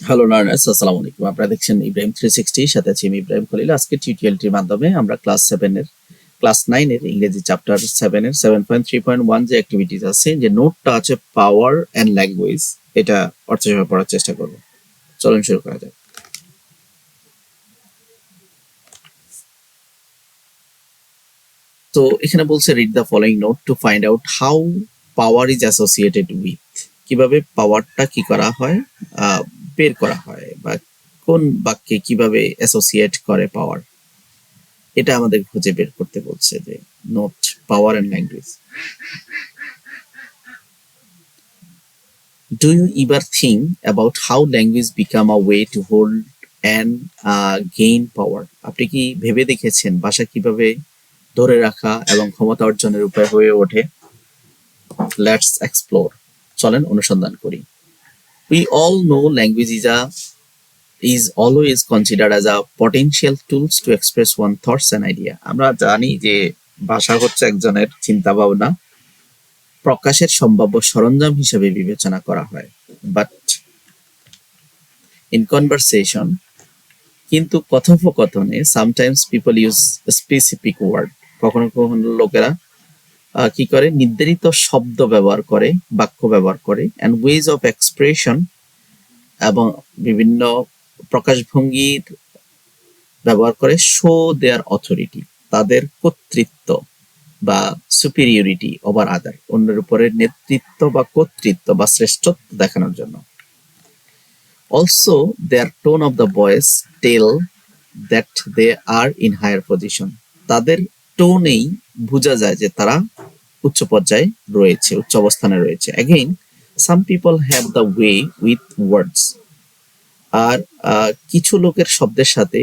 Hello learners, আসসালামু আলাইকুম। আপনারা দেখছেন ইব্রাহিম 360, সাথে আছি আমি ইব্রাহিম খলিল। আজকে টিউটোরিয়ালটির মাধ্যমে আমরা ক্লাস 9 এর ইংরেজি চ্যাপ্টার 7 এর 7.3.1 যে অ্যাক্টিভিটিস আছে, যে নোটটা আছে পাওয়ার অ্যান্ড ল্যাঙ্গুয়েজ, এটা অর্থসহ পড়ার চেষ্টা করব। চলুন শুরু করা যাক। তো এখানে বলছে read the following note to find out how power is associated with. কিভাবে পাওয়ারটা কি করা হয়, বের করা হয়, বা কোন বাক্যে কিভাবে অ্যাসোসিয়েট করে পাওয়ার, এটা আমাদের খুঁজে বের করতে বলছে। যে note power and language. Do you ever think about how language become a way to hold and gain power? আপনি কি ভেবে দেখেছেন ভাষা কিভাবে ধরে রাখা এবং ক্ষমতা অর্জনের উপায় হয়ে ওঠে? Let's explore. চলেন অনুসন্ধান করি। We all know language is always considered as a potential tools to express one thoughts and idea. আমরা জানি যে ভাষা হচ্ছে একজনের চিন্তা ভাবনা প্রকাশের সম্ভাব্য সরঞ্জাম হিসেবে বিবেচনা করা হয়। বাট ইন কনভারসেশন, কিন্তু কথোপকথনে sometimes people use specific word, কখনো কখনো লোকেরা কি করে নির্ধারিত শব্দ ব্যবহার করে, বাক্য ব্যবহার করে, অ্যান্ড ওয়েজ অফ এক্সপ্রেশন, এবং বিভিন্ন প্রকাশভঙ্গির ব্যবহার করে শো দেয়ার অথরিটি, তাদের কর্তৃত্ব বা সুপিরিয়রিটি ওভার আদার, অন্যের উপরে নেতৃত্ব বা কর্তৃত্ব বা শ্রেষ্ঠত্ব দেখানোর জন্য। Also their tone of the voice tell that they are in higher position, তাদের টোনেই বোঝা যায় যে তারা উচ্চ পর্যায়ে রয়েছে, উচ্চ অবস্থানে রয়েছে। Again, some people have the way with words, আর কিছু লোকের শব্দের সাথে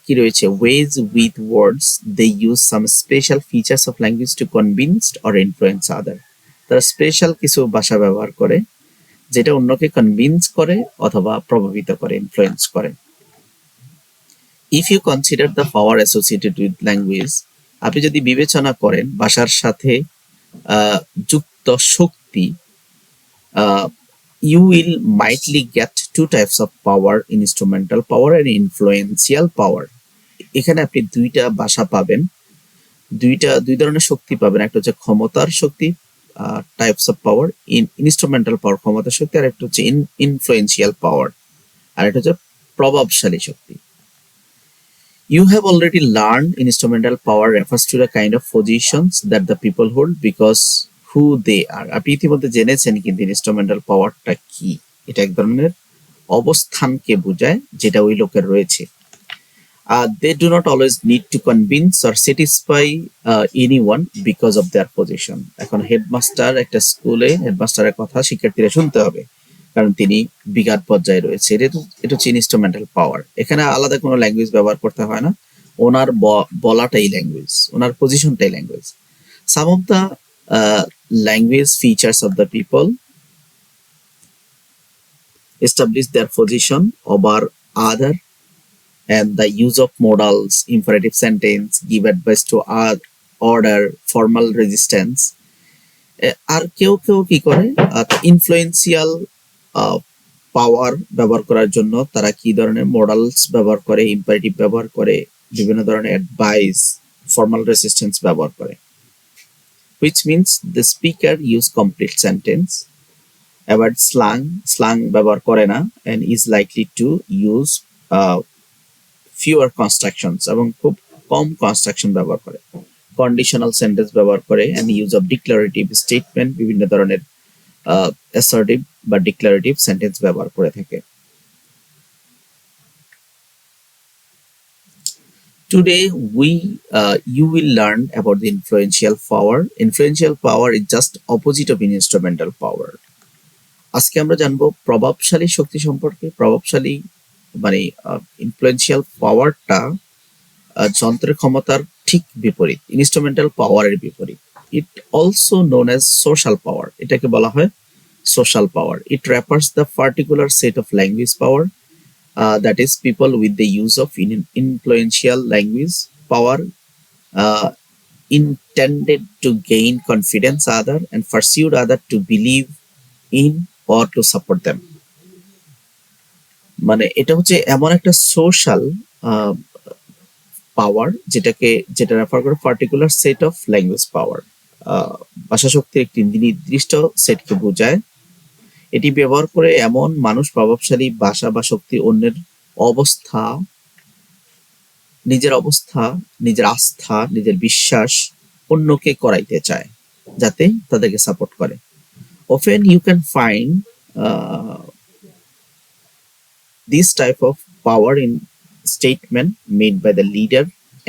কি রয়েছে, ways with words they use some special features of language to convinced or influence other, তারা স্পেশাল কিছু ভাষা ব্যবহার করে যেটা অন্যকে কনভিন্স করে অথবা প্রভাবিত করে, ইনফ্লুয়েন্স করে। If you consider the power associated with language, আপনি যদি বিবেচনা করেন ভাষার সাথে যুক্ত শক্তি, you will mightly get two types of power: instrumental power and influential power. এখানে আপনি দুইটা ভাষা পাবেন, দুই ধরনের শক্তি পাবেন। একটা হচ্ছে ক্ষমতার শক্তি, types of power, instrumental power ক্ষমতার শক্তি, আর একটা হচ্ছে ইনফ্লুয়েন্সিয়াল পাওয়ার, আর একটা হচ্ছে প্রভাবশালী শক্তি। You have already learned instrumental power refers to the kind of positions that the people hold because who they are. আপনি ইতিমধ্যে জেনেছেন কিন্তু ইনস্ট্রুমেন্টাল পাওয়ারটা কি। এটা এক ধরনের অবস্থানকে বোঝায় যেটা ওই লোকের রয়েছে। They do not always need to convince or satisfy anyone because of their position. এখন হেডমাস্টার, একটা স্কুলে হেডমাস্টারের কথা শিক্ষার্থীরা শুনতে হবে কারণ তিনি বিঘাত পর্যায়ে রয়েছে। এটা হচ্ছে ইনস্ট্রুমেন্টাল পাওয়ার। এখানে আলাদা কোনো ল্যাঙ্গুয়েজ ব্যবহার করতে হয় না, ওনার বলাটাই ল্যাঙ্গুয়েজ, ওনার পজিশনটাই language. Some of the language features of the people establish their position over other, and the use of modals, imperative sentence, give advice to order, formal resistance. আর কেউ কেউ কি করে ইনফ্লুয়েন্সিয়াল পাওয়ার ব্যবহার করার জন্য তারা কি ধরনের মডালস ব্যবহার করে, ইম্পারেটিভ ব্যবহার করে, বিভিন্ন ধরনের অ্যাডভাইস, ফর্মাল রেসিস্টেন্স ব্যবহার করে। Which means the speaker use complete sentence, avoid slang ব্যবহার করে না, and is likely to use fewer constructions, এবং খুব কম কনস্ট্রাকশন ব্যবহার করে। কন্ডিশনাল সেন্টেন্স ব্যবহার করে, and use of declarative statement, বিভিন্ন ধরনের অ্যাসার্টিভ বা ডিক্লারেটিভ সেন্টেন্স ব্যবহার করে থাকে। Today you will learn about the influential power. Influential power is just opposite of instrumental power. আজকে আমরা জানবো প্রভাবশালী শক্তি সম্পর্কে। প্রভাবশালী মানে ইনফ্লুয়েন্সিয়াল পাওয়ারটা যন্ত্রের ক্ষমতার ঠিক বিপরীত, ইনস্ট্রুমেন্টাল পাওয়ারের বিপরীত। It also known as social power, এটাকে বলা হয় social power. It refers the particular set of language power, that is people with the use of influential language power intended to gain confidence other and pursued other to believe in or to support them. মানে এটা হচ্ছে এমন একটা social পাওয়ার যেটা refer করে particular set of language পাওয়ার। ভাষা শক্তির একটি নির্দিষ্ট সেটকে বোঝায়। এটি ব্যবহার করে এমন মানুষ প্রভাবশালী ভাষা বা শক্তি অন্যের অবস্থা, নিজের অবস্থা, নিজের আস্থা, নিজের বিশ্বাস অন্যকে করাইতে চায়, যাতে তাদেরকে সাপোর্ট করে। Often you can find uh, this type of power in statement made by the leader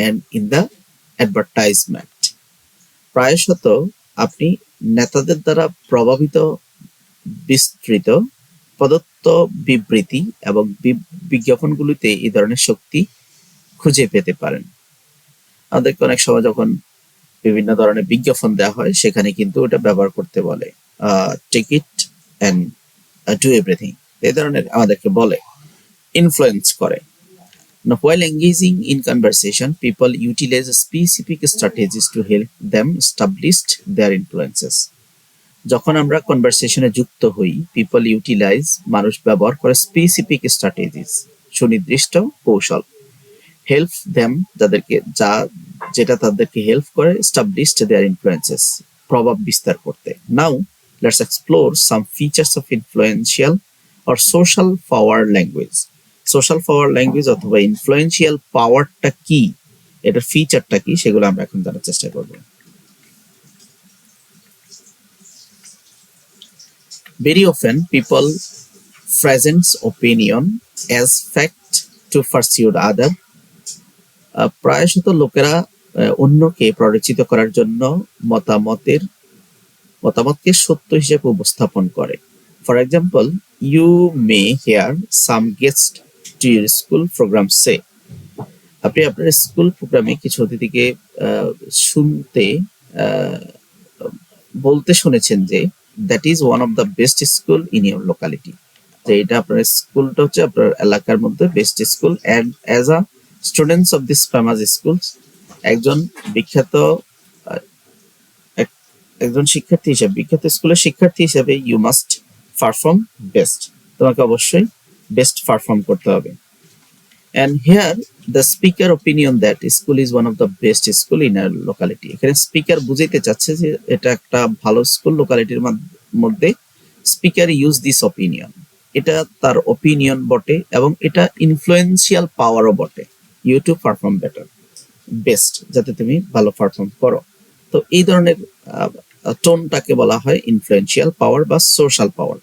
and in the advertisement. প্রায়শত আপনি নেতাদের দ্বারা প্রভাবিত বিস্তৃত প্রদত্ত বিবৃতি এবং বিজ্ঞাপনগুলিতে এই ধরনের শক্তি খুঁজে পেতে পারেন। আমাদেরকে অনেক সময় যখন বিভিন্ন ধরনের বিজ্ঞাপন দেওয়া হয় সেখানে কিন্তু ওটা ব্যবহার করতে বলে, take it and do everything, এই ধরনের আমাদেরকে বলে, ইনফ্লুয়েন্স করে। Now, while engaging in conversation, people utilize specific strategies to help them establish their influences. যখন আমরা কনভারসেশনে যুক্ত হই, পিপল ইউটিলাইজ, মানুষ ব্যবহার করে স্পেসিফিক স্ট্র্যাটেজিস, সুনির্দিষ্ট কৌশল, হেল্প দেম, যেটা তাদেরকে হেল্প করে এস্টাবলিশড দেয়ার ইনফ্লুয়েন্সেস, প্রভাব বিস্তার করতে। Now let's explore some features of influential or social power language. Social power language অথবা ইনফ্লুয়েন্সিয়াল পাওয়ারটা কি, এটার ফিচারটা কি, সেগুলো আমরা এখন জানার চেষ্টা করব। Very often people present opinion as fact to pursue other. প্রায়শত লোকেরা অন্যকে প্ররোচিত করার জন্য মতামতকে সত্য হিসেবে উপস্থাপন করে। For example, you may hear some guest to your school program say. আপনি আপনার স্কুল প্রোগ্রামে কিছু অতিথিকে বলতে শুনেছেন যে that is one of the best school in your locality, যে এটা আপনার স্কুলটা হচ্ছে আপনার এলাকার মধ্যে best school. And as a students of this famous schools, একজন বিখ্যাত স্কুলের শিক্ষার্থী হিসেবে ইউ মাস্ট পারফর্ম বেস্ট, তোমাকে অবশ্যই বেস্ট পারফর্ম করতে হবে। And here the speaker opinion that school is one of the best school in our locality. এখানে স্পিকার বুঝাইতে চাচ্ছে যে এটা একটা ভালো স্কুল লোকালিটির মধ্যে। স্পিকার ইউজ দিস অপিনিয়ন, এটা তার অপিনিয়ন বটে এবং এটা ইনফ্লুয়েন্সিয়াল পাওয়ারও বটে। You to perform better, best, যাতে তুমি ভালো পারফর্ম করো। তো এই ধরনের টোনটাকে বলা হয় ইনফ্লুয়েন্সিয়াল পাওয়ার বা social power.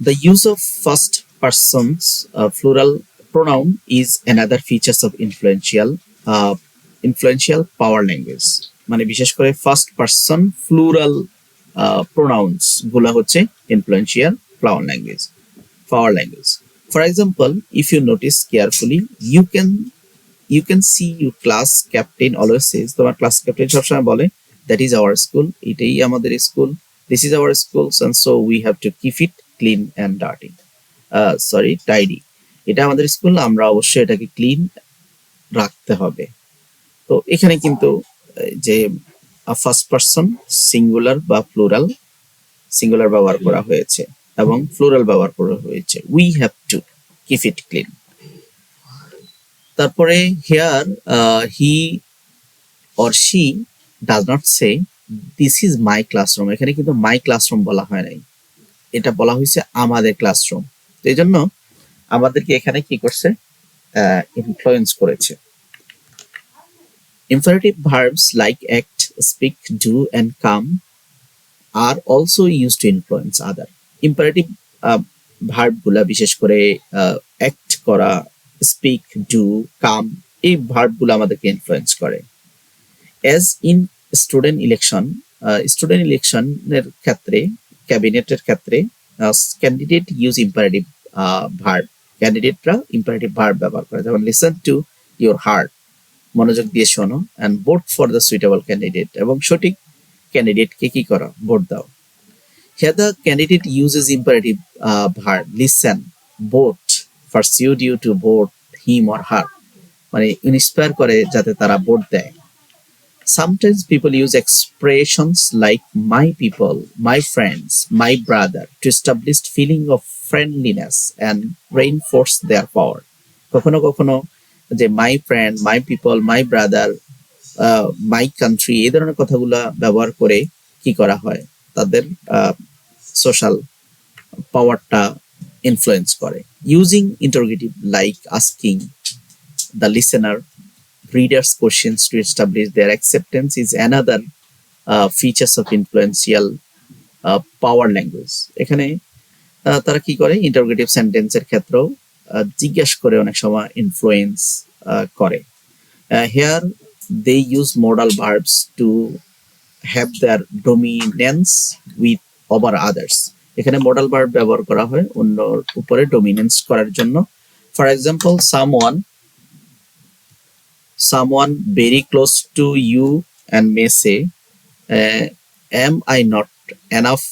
The use of first persons plural pronoun is another features of influential power language. মানে বিশেষ করে ফার্স্ট পারসন প্লুরাল প্রোনাউন্স গুলা হচ্ছে influential power language. For example, if you notice carefully, you can see your class captain always says, তোমার class captain সবসময় বলে, that is our school, এটাই আমাদের school, this is our school, and so we have to keep it clean and tidy. এটা আমাদের school, আমরা অবশ্যই এটাকে ক্লিন রাখতে হবে। তো এখানে কিন্তু যে ফার্স্ট পারসন সিঙ্গুলার বা প্লুরাল, সিঙ্গুলার ব্যবহার করা হয়েছে এবং প্লুরাল ব্যবহার করা হয়েছে, we have to keep it clean. তারপরে here he or she does not say this is my classroom, এখানে কিন্তু মাই ক্লাসরুম বলা হয় নাই, এটা বলা হয়েছে আমাদের ক্লাসরুম। তো এই জন্য আমাদেরকে এখানে কি করছে, ইনফ্লুয়েন্স করেছে। Imperative verbs like act, speak, do and come are also used to influence other. Imperative verb গুলা বিশেষ করে act করা, speak, do, come, এই ভার্ব গুলো আমাদেরকে ইনফ্লুয়েন্স করে। As in student ইলেকশনের ক্ষেত্রে, ক্যাবিনেটের ক্ষেত্রে ক্যান্ডিডেট ইউজ ইম্পারেটিভ ভার্ব, ক্যান্ডিডেটরা ইম্পারেটিভ ভার্ব ব্যবহার করে, যেমন লিসেন টু ইউর হার্ট, মনোযোগ দিয়ে শোনো, and vote for the suitable candidate, এবং সঠিক ক্যান্ডিডেটকে কি করো, ভোট দাও। Here the candidate uses imperative verb listen, vote, persuade you to vote him or her, মানে ইন্সপায়ার করে যাতে তারা ভোট দেয়। Sometimes people use expressions like my people, my friends, my brother to establish feeling of friendliness and reinforce their power. কখনো কখনো যে my friend, my people, my brother, my country এই ধরনের কথাগুলা ব্যবহার করে কি করা হয়, তাদের সোশ্যাল পাওয়ারটা ইনফ্লুয়েন্স করে। Using interrogative like asking the listener readers questions to establish their acceptance is another features of influential power language. এখানে তারা কি করে, ইন্টারোগেটিভ সেন্টেন্সের ক্ষেত্রেও জিজ্ঞেস করে অনেক সময় ইনফ্লুয়েন্স করে। Here they use modal verbs to have their dominance with over others. এখানে modal verb ব্যবহার করা হয় অন্যর উপরে ডমিনেন্স করার জন্য। For example, someone very close to you and may say, am I not enough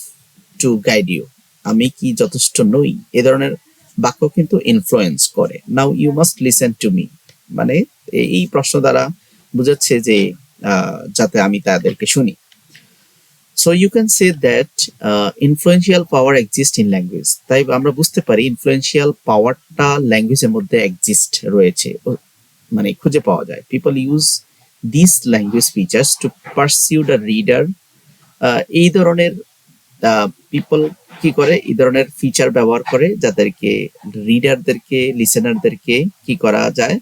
to guide you? আমি কি যথেষ্ট নই? এই ধরনের বাক্য কিন্তু ইনফ্লুয়েন্স করে। Now you must listen to me, মানে এই প্রশ্ন দ্বারা বোঝাচ্ছে যে যাতে আমি তাদেরকে শুনি। So you can say that influential power exist in language. তাই আমরা বুঝতে পারি ইনফ্লুয়েন্সিয়াল পাওয়ারটা ল্যাঙ্গুয়েজের মধ্যে এক্সিস্ট রয়েছে, মানে খুঁজে পাওয়া যায়। People use this language features to pursue the reader. এই ধরনের পিপল কি করে, এই ধরনের ফিচার ব্যবহার করে যাদেরকে রিডারদেরকে, লিসেনারদেরকে কি করা যায়,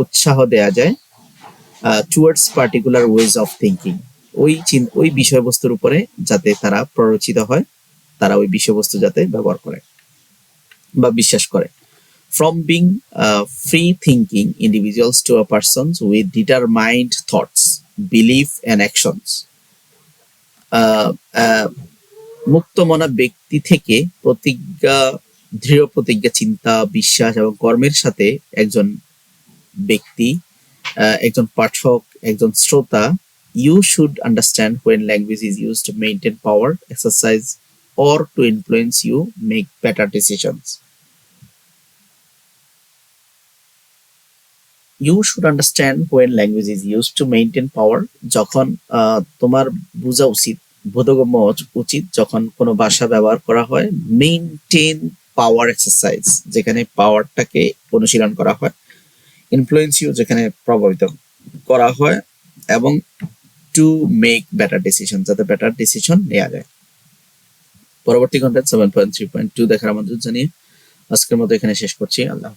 উৎসাহ দেয়া যায় towards particular ways of thinking, ওই বিষয়বস্তুর উপরে যাতে তারা প্ররোচিত হয়, তারা ওই বিষয়বস্তু যাতে ব্যবহার করে বা বিশ্বাস করে। From being free thinking individuals to a persons with determined thoughts, belief and actions. মুক্তমনা ব্যক্তি থেকে দৃঢ় প্রতিজ্ঞা, চিন্তা, বিশ্বাস এবং কর্মের সাথে একজন ব্যক্তি, একজন পাঠক, একজন শ্রোতা, you should understand when language is used to maintain power, exercise or to influence you make better decisions. You should understand when language is used to maintain power. যখন তোমার বোঝা উচিত, বোধগম্য উচিত যখন কোনো ভাষা ব্যবহার করা হয় মেইনটেইন পাওয়ার এক্সারসাইজ, যেখানে পাওয়ারটাকে অনুশীলন করা হয়, ইনফ্লুয়েন্স ইউ যেখানে প্রভাবিত করা হয়, এবং টু মেক বেটার ডিসিশন, যাতে বেটার ডিসিশন নেওয়া যায়। পরবর্তী কন্টেন্ট 7.3.2 দেখার আমন্ত্রণ জানিয়ে আজকের মতো এখানে শেষ করছি। আল্লাহ।